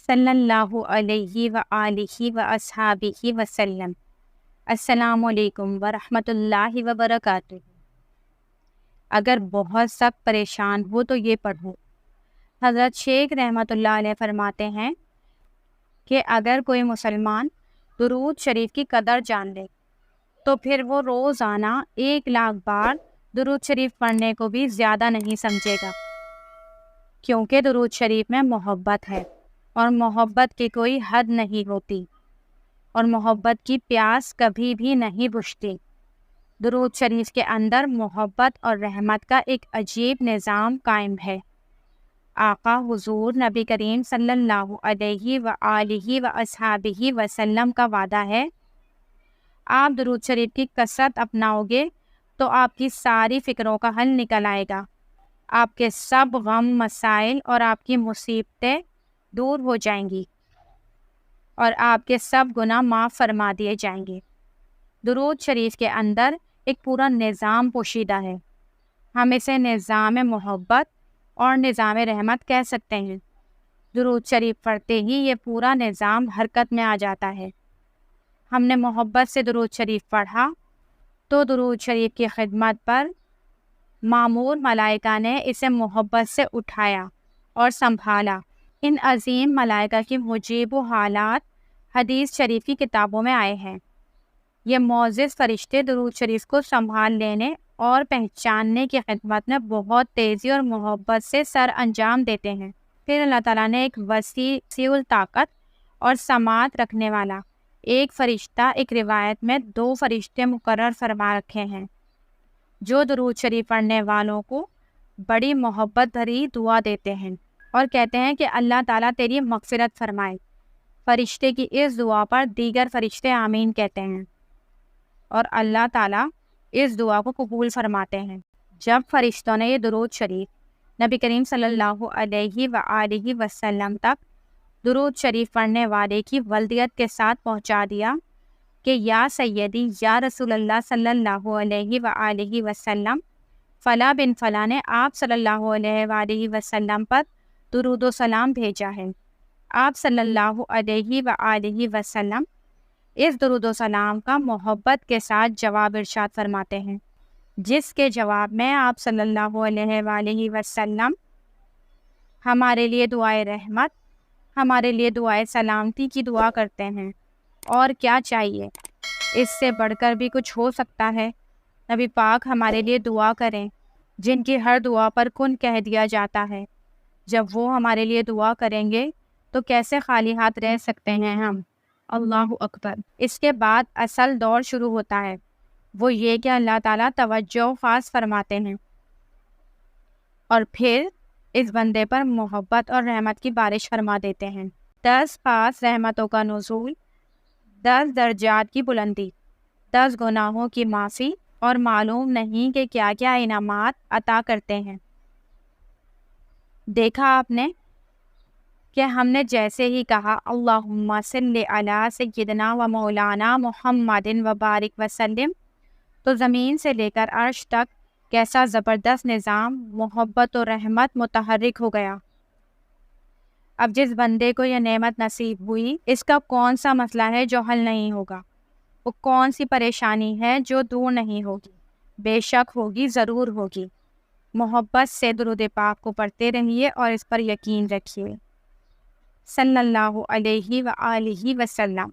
صلی اللہ علیہ وآلہ واصحابہ وسلم۔ السلام علیکم ورحمۃ اللہ وبرکاتہ۔ اگر بہت سخت پریشان ہو تو یہ پڑھو۔ حضرت شیخ رحمۃ اللہ علیہ فرماتے ہیں کہ اگر کوئی مسلمان درود شریف کی قدر جان لے تو پھر وہ روزانہ 1,00,000 بار درود شریف پڑھنے کو بھی زیادہ نہیں سمجھے گا، کیونکہ درود شریف میں محبت ہے، اور محبت کی کوئی حد نہیں ہوتی، اور محبت کی پیاس کبھی بھی نہیں بجھتی۔ درود شریف کے اندر محبت اور رحمت کا ایک عجیب نظام قائم ہے۔ آقا حضور نبی کریم صلی اللہ علیہ وآلہ واصحابہ وسلم کا وعدہ ہے، آپ درود شریف کی کثرت اپناؤ گے تو آپ کی ساری فکروں کا حل نکل آئے گا، آپ کے سب غم مسائل اور آپ کی مصیبتیں دور ہو جائیں گی، اور آپ کے سب گناہ معاف فرما دیے جائیں گے۔ درود شریف کے اندر ایک پورا نظام پوشیدہ ہے، ہم اسے نظام محبت اور نظام رحمت کہہ سکتے ہیں۔ درود شریف پڑھتے ہی یہ پورا نظام حرکت میں آ جاتا ہے۔ ہم نے محبت سے درود شریف پڑھا تو درود شریف کی خدمت پر مامور ملائکہ نے اسے محبت سے اٹھایا اور سنبھالا۔ ان عظیم ملائکہ کی مجیب و حالات حدیث شریف کی کتابوں میں آئے ہیں۔ یہ معزز فرشتے درود شریف کو سنبھال لینے اور پہچاننے کی خدمت میں بہت تیزی اور محبت سے سر انجام دیتے ہیں۔ پھر اللہ تعالیٰ نے ایک وسیع الطاقت اور سماعت رکھنے والا ایک فرشتہ، ایک روایت میں 2 فرشتے مقرر فرما رکھے ہیں، جو درود شریف پڑھنے والوں کو بڑی محبت بھری دعا دیتے ہیں اور کہتے ہیں کہ اللہ تعالیٰ تیری مغفرت فرمائے۔ فرشتے کی اس دعا پر دیگر فرشتے آمین کہتے ہیں، اور اللہ تعالیٰ اس دعا کو قبول فرماتے ہیں۔ جب فرشتوں نے یہ درود شریف نبی کریم صلی اللہ علیہ وآلہ وسلم تک درود شریف پڑھنے والے کی ولدیت کے ساتھ پہنچا دیا کہ یا سیدی یا رسول اللہ صلی اللہ علیہ وآلہ وسلم، فلاں بن فلاں نے آپ صلی اللہ علیہ وآلہ وسلم پر درود و سلام بھیجا ہے، آپ صلی اللہ علیہ وآلہ وسلم اس درود و سلام کا محبت کے ساتھ جواب ارشاد فرماتے ہیں، جس کے جواب میں آپ صلی اللہ علیہ وآلہ وسلم ہمارے لیے دعائے رحمت، ہمارے لیے دعائے سلامتی کی دعا کرتے ہیں۔ اور کیا چاہیے، اس سے بڑھ کر بھی کچھ ہو سکتا ہے؟ نبی پاک ہمارے لیے دعا کریں، جن کی ہر دعا پر کن کہہ دیا جاتا ہے۔ جب وہ ہمارے لیے دعا کریں گے تو کیسے خالی ہاتھ رہ سکتے ہیں ہم؟ اللہ اکبر۔ اس کے بعد اصل دور شروع ہوتا ہے، وہ یہ کہ اللہ تعالیٰ توجہ خاص فرماتے ہیں اور پھر اس بندے پر محبت اور رحمت کی بارش فرما دیتے ہیں۔ 10 خاص رحمتوں کا نزول، 10 درجات کی بلندی، 10 گناہوں کی معافی، اور معلوم نہیں کہ کیا کیا انعامات عطا کرتے ہیں۔ دیکھا آپ نے کہ ہم نے جیسے ہی کہا اللہم صلی علی سیدنا و مولانا محمد و بارک وسلم، تو زمین سے لے کر عرش تک کیسا زبردست نظام محبت و رحمت متحرک ہو گیا۔ اب جس بندے کو یہ نعمت نصیب ہوئی، اس کا کون سا مسئلہ ہے جو حل نہیں ہوگا؟ وہ کون سی پریشانی ہے جو دور نہیں ہوگی؟ بے شک ہوگی، ضرور ہوگی۔ محبت سے درود پاک کو پڑھتے رہیے اور اس پر یقین رکھیے۔ صلی اللہ علیہ وآلہ وسلم۔